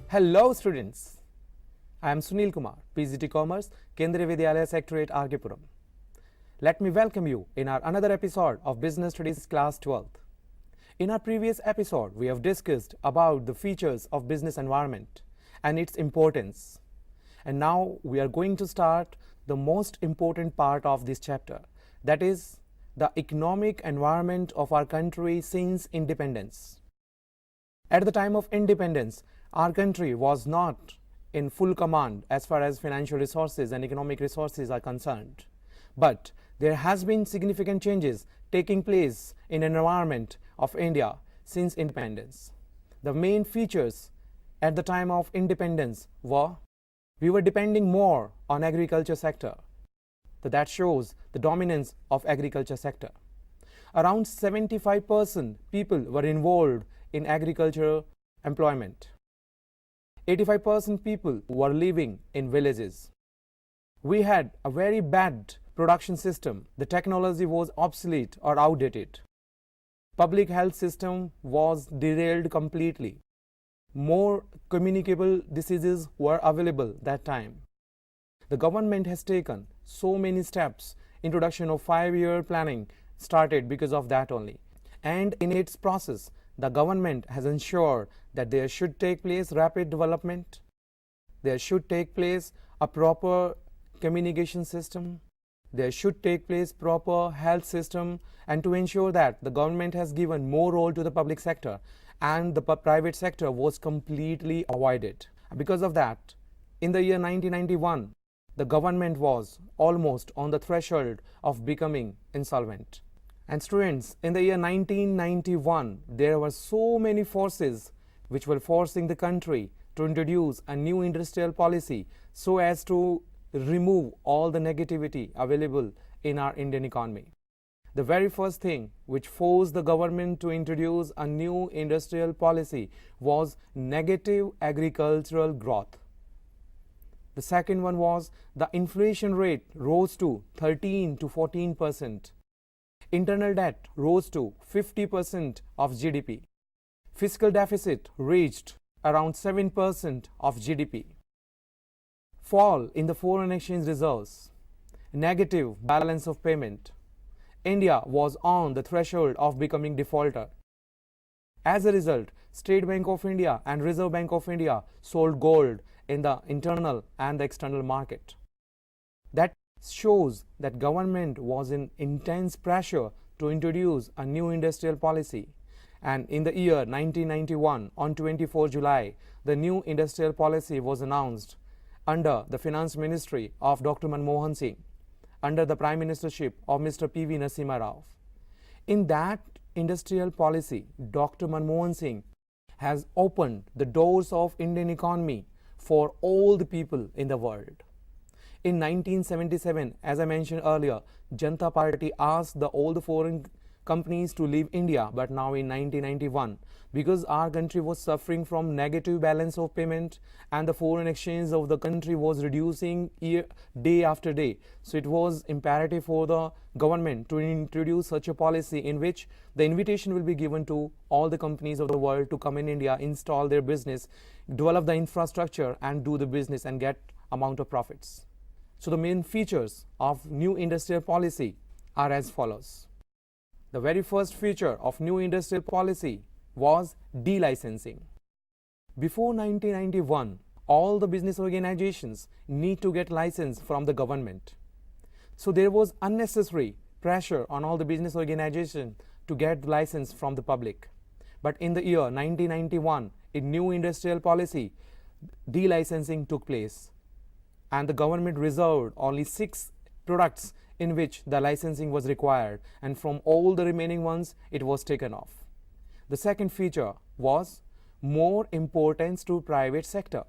Hello students, I am Sunil Kumar, PGT Commerce, Kendriya Vidyalaya Secretariat, R.K. Puram. Let me welcome you in our another episode of Business Studies Class 12th. In our previous episode, we have discussed about the features of business environment and its importance. And now we are going to start the most important part of this chapter, that is the economic environment of our country since independence. At the time of independence, our country was not in full command as far as financial resources and economic resources are concerned. But there has been significant changes taking place in an environment of India since independence. The main features at the time of independence were we were depending more on agriculture sector. So that shows the dominance of agriculture sector. Around 75% people were involved in agricultural employment. 85% people were living in villages. We had a very bad production system. The technology was obsolete or outdated. Public health system was derailed completely. More communicable diseases were available that time. The government has taken so many steps. Introduction of 5-year planning started because of that only. And in its process, the government has ensured that there should take place rapid development, there should take place a proper communication system, there should take place proper health system, and to ensure that the government has given more role to the public sector and the private sector was completely avoided. Because of that, in the year 1991, the government was almost on the threshold of becoming insolvent. And students, in the year 1991, there were so many forces which were forcing the country to introduce a new industrial policy so as to remove all the negativity available in our Indian economy. The very first thing which forced the government to introduce a new industrial policy was negative agricultural growth. The second one was the inflation rate rose to 13 to 14%. Internal debt rose to 50% of GDP. Fiscal deficit reached around 7% of GDP. Fall in the foreign exchange reserves. Negative balance of payment. India was on the threshold of becoming defaulter. As a result, State Bank of India and Reserve Bank of India sold gold in the internal and the external market. That shows that government was in intense pressure to introduce a new industrial policy. And in the year 1991, on 24 July, the new industrial policy was announced under the Finance Ministry of Dr. Manmohan Singh, under the Prime Ministership of Mr. P.V. Narasimha Rao. In that industrial policy, Dr. Manmohan Singh has opened the doors of Indian economy for all the people in the world. In 1977, as I mentioned earlier, Janata Party asked all the foreign companies to leave India, but now in 1991, because our country was suffering from negative balance of payment and the foreign exchange of the country was reducing day after day. So it was imperative for the government to introduce such a policy in which the invitation will be given to all the companies of the world to come in India, install their business, develop the infrastructure and do the business and get amount of profits. So the main features of new industrial policy are as follows. The very first feature of new industrial policy was delicensing. Before 1991, all the business organizations need to get license from the government. So there was unnecessary pressure on all the business organizations to get license from the public. But in the year 1991, in new industrial policy, delicensing took place. And the government reserved only 6 products in which the licensing was required, and from all the remaining ones it was taken off. The second feature was more importance to private sector.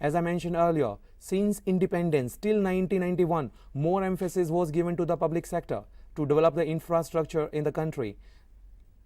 As I mentioned earlier, since independence till 1991, more emphasis was given to the public sector to develop the infrastructure in the country.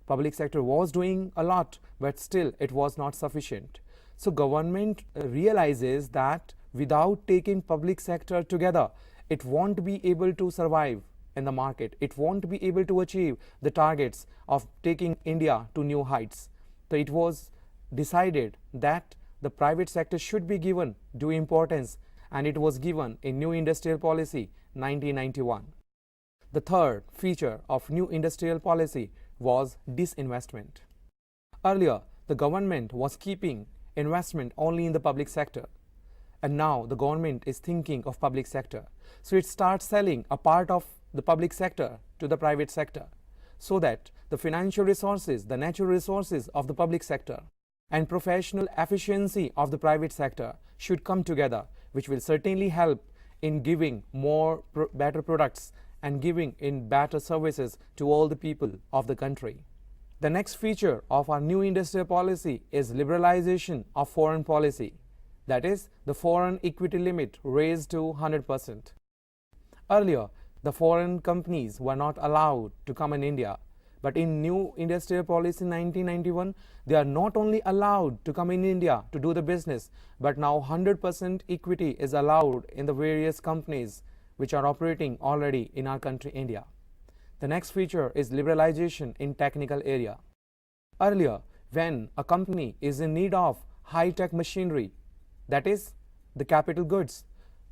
Public sector was doing a lot, but still it was not sufficient. So government realizes that without taking public sector together, it won't be able to survive in the market. It won't be able to achieve the targets of taking India to new heights. So it was decided that the private sector should be given due importance, and it was given in New Industrial Policy 1991. The third feature of New Industrial Policy was disinvestment. Earlier, the government was keeping investment only in the public sector, and now the government is thinking of public sector. So it starts selling a part of the public sector to the private sector, so that the financial resources, the natural resources of the public sector and professional efficiency of the private sector should come together, which will certainly help in giving better products and giving in better services to all the people of the country. The next feature of our new industrial policy is liberalization of foreign policy. That is, the foreign equity limit raised to 100%. Earlier, the foreign companies were not allowed to come in India, but in New Industrial Policy 1991, they are not only allowed to come in India to do the business, but now 100% equity is allowed in the various companies which are operating already in our country, India. The next feature is liberalization in technical area. Earlier, when a company is in need of high-tech machinery, that is, the capital goods,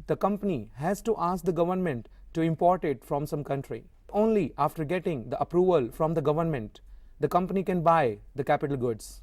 the company has to ask the government to import it from some country. Only after getting the approval from the government, the company can buy the capital goods.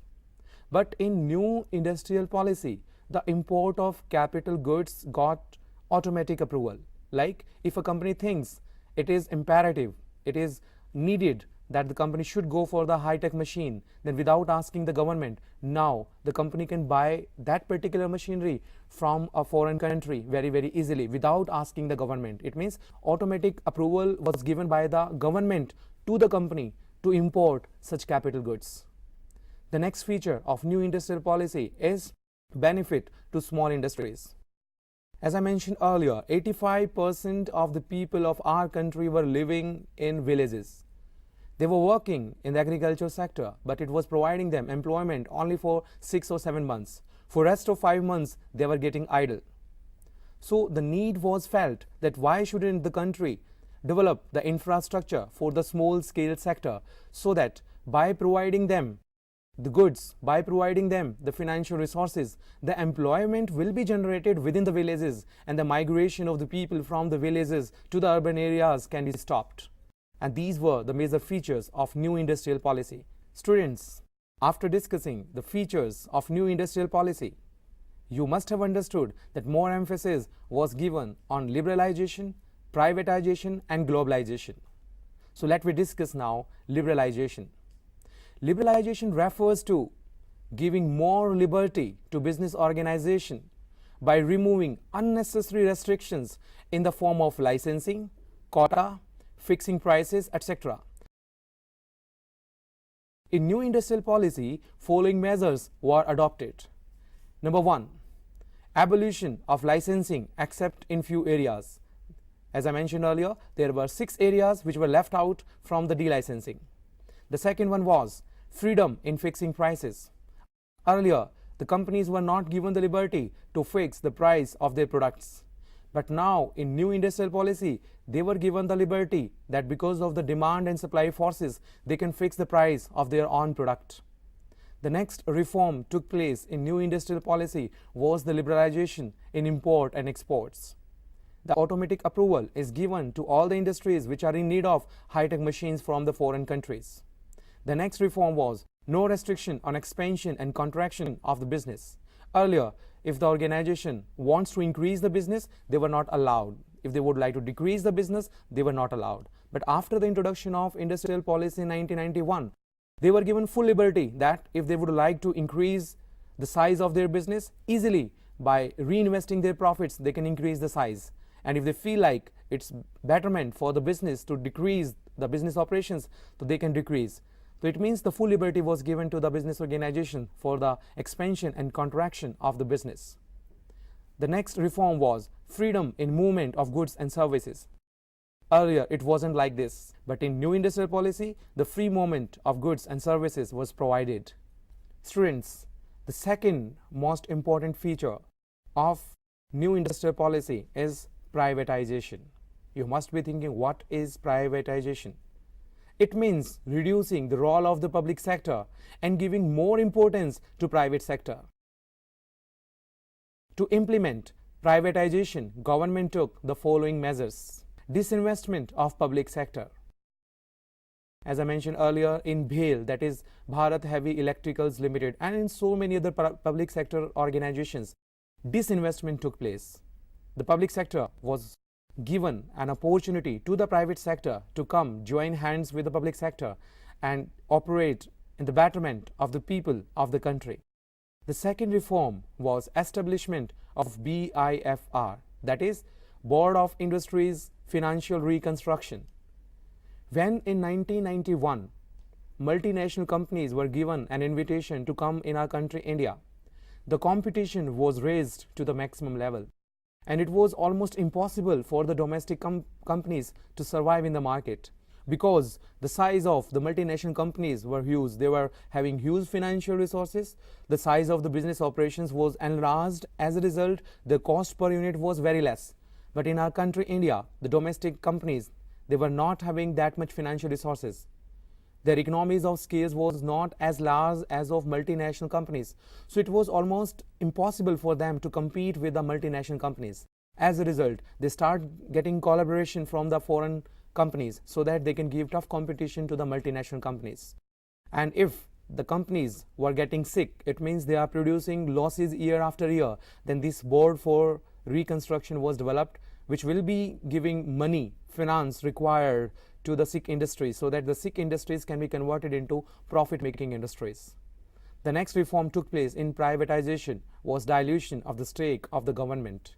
But in New Industrial Policy, the import of capital goods got automatic approval. Like, if a company thinks it is imperative, it is needed that the company should go for the high-tech machine, then without asking the government, now the company can buy that particular machinery from a foreign country very, very easily without asking the government. It means automatic approval was given by the government to the company to import such capital goods. The next feature of New Industrial Policy is benefit to small industries. As I mentioned earlier, 85% of the people of our country were living in villages. They were working in the agriculture sector, but it was providing them employment only for 6 or 7 months. For rest of 5 months, they were getting idle. So the need was felt that why shouldn't the country develop the infrastructure for the small scale sector, so that by providing them the goods, by providing them the financial resources, the employment will be generated within the villages, and the migration of the people from the villages to the urban areas can be stopped. And these were the major features of New Industrial Policy. Students, after discussing the features of New Industrial Policy, you must have understood that more emphasis was given on liberalization, privatization, and globalization. So let me discuss now liberalization. Liberalization refers to giving more liberty to business organization by removing unnecessary restrictions in the form of licensing, quota, fixing prices, etc. In New Industrial Policy, following measures were adopted. Number 1, abolition of licensing except in few areas. As I mentioned earlier, there were 6 areas which were left out from the delicensing. The second one was freedom in fixing prices. Earlier, the companies were not given the liberty to fix the price of their products. But now, in New Industrial Policy, they were given the liberty that because of the demand and supply forces, they can fix the price of their own product. The next reform took place in New Industrial Policy was the liberalization in import and exports. The automatic approval is given to all the industries which are in need of high-tech machines from the foreign countries. The next reform was no restriction on expansion and contraction of the business. Earlier, if the organization wants to increase the business, they were not allowed. If they would like to decrease the business, they were not allowed. But after the introduction of Industrial Policy in 1991, they were given full liberty that if they would like to increase the size of their business easily by reinvesting their profits, they can increase the size. And if they feel like it's betterment for the business to decrease the business operations, so they can decrease. So it means the full liberty was given to the business organization for the expansion and contraction of the business. The next reform was freedom in movement of goods and services. Earlier, it wasn't like this, but in New Industrial Policy, the free movement of goods and services was provided. Students, the second most important feature of New Industrial Policy is privatization. You must be thinking, what is privatization? It means reducing the role of the public sector and giving more importance to private sector. To implement privatization, government took the following measures. Disinvestment of public sector. As I mentioned earlier, in BHEL, that is Bharat Heavy Electricals Limited, and in so many other public sector organizations, disinvestment took place. The public sector was given an opportunity to the private sector to come join hands with the public sector and operate in the betterment of the people of the country. The second reform was establishment of BIFR, that is Board of Industries Financial Reconstruction. When in 1991, multinational companies were given an invitation to come in our country, India, the competition was raised to the maximum level. And it was almost impossible for the domestic companies to survive in the market because the size of the multinational companies were huge. They were having huge financial resources. The size of the business operations was enlarged. As a result, the cost per unit was very less. But in our country, India, the domestic companies, they were not having that much financial resources. Their economies of scale was not as large as of multinational companies. So it was almost impossible for them to compete with the multinational companies. As a result, they start getting collaboration from the foreign companies so that they can give tough competition to the multinational companies. And if the companies were getting sick, it means they are producing losses year after year, then this board for reconstruction was developed, which will be giving money, finance required to the sick industries so that the sick industries can be converted into profit-making industries. The next reform took place in privatization was dilution of the stake of the government.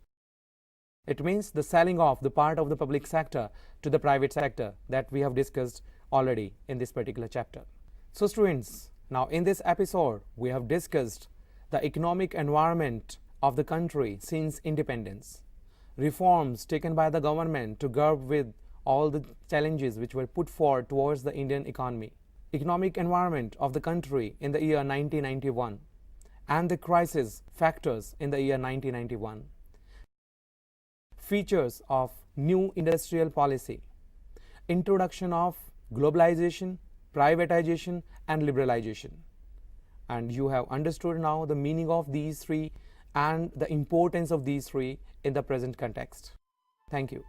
It means the selling off the part of the public sector to the private sector that we have discussed already in this particular chapter. So students, now in this episode, we have discussed the economic environment of the country since independence, reforms taken by the government to curb with all the challenges which were put forward towards the Indian economy, economic environment of the country in the year 1991, and the crisis factors in the year 1991, features of new industrial policy, introduction of globalization, privatization, and liberalization. And you have understood now the meaning of these three and the importance of these three in the present context. Thank you.